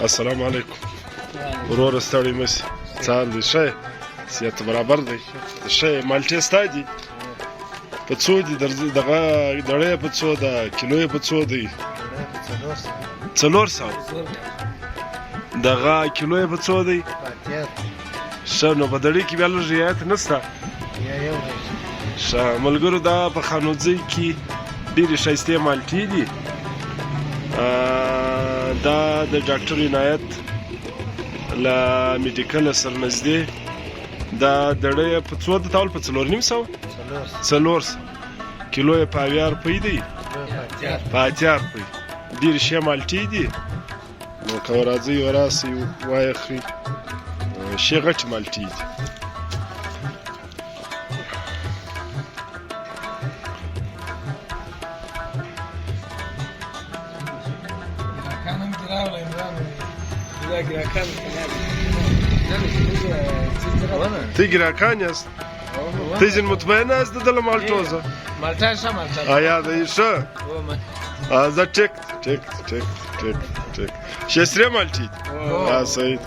السلام علیکم وروره ستړی مه سې څه حال دی ښه یې صحت برابر دی ښه یې مالټې ستا دي په څو دي دغه دړی یې په څو ده کیلو یې په څو دی 400 دغه کیلو یې په څو دی ښه نو په دړۍ کې بیا لږ رعایت نشته ښه ملګرو دا په خانوځۍ کې ډېرې ښایستې مالټې دي دا د ډاکټر عنایت له میډیکل سره نږدې دا دړی یې په څو ده تاول په 450 کیلو یې په 80 روپۍ دی په 80 روپۍ ډېرې ښې مالټې دي نو که راځئ وراسئ وایخلئ ښې غټې مالټې دي تی ګراکان یاست تی ځین مطمئن یاست د مالټو زه مالټا ښه مالټا آیا دی ښه زه ټیک ښې سرې مالټې دي صحیح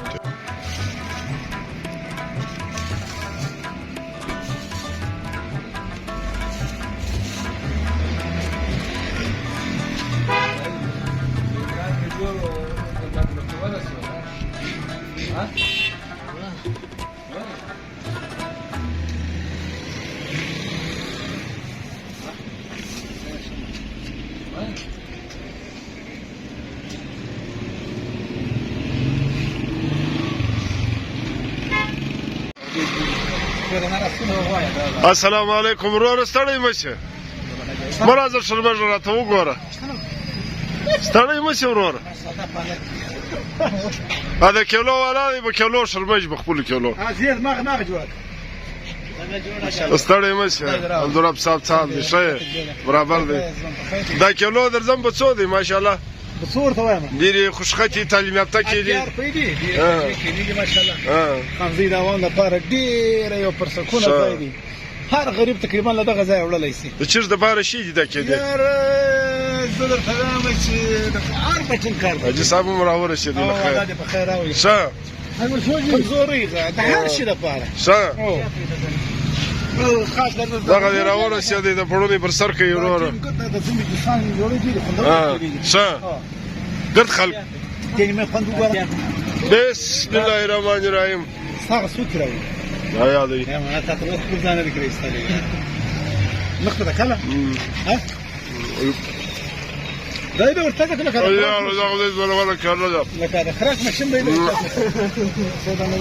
السلام علیکم وروره ستړی مه شې مه راځه شربژ راته وګوره ستړی مه شې وروره دا کیلو والا دی په کیلو شربژ په خپلو کیلو ستړی مه شې عبدالرب صاحب څه حال دی ښه یې برابر دی دا کیلو درځم په څو دی ماشاءالله ډېرې خوشخطې تعلیم یافته کې دي خانزۍ د عوام لپاره ډېره یو فرصتونه ځای دی هر غریب تقریبا له دغه ځایه وړلی شي د چیرې دپاره شي دي دا کېدی زه درته وایم چې د هر بچن کار دی حاجي صاحب هم راورسېدی له خیر الله دې په خیر راولي ښه کمزورۍ ده د هر شي دپاره ښه دغه دې راورسېدی د پړونې پر سر کوي وروره ښه ګرد خلک بسم الله الرحمن الرحیم هغه څوک راوړي دا یاد دی تا ته اوس خپل ځان لري ایستلی مخته ده کله دا یې ورته کله یا الله دا غوډه ولا کړل لکه د خراج ماشین دی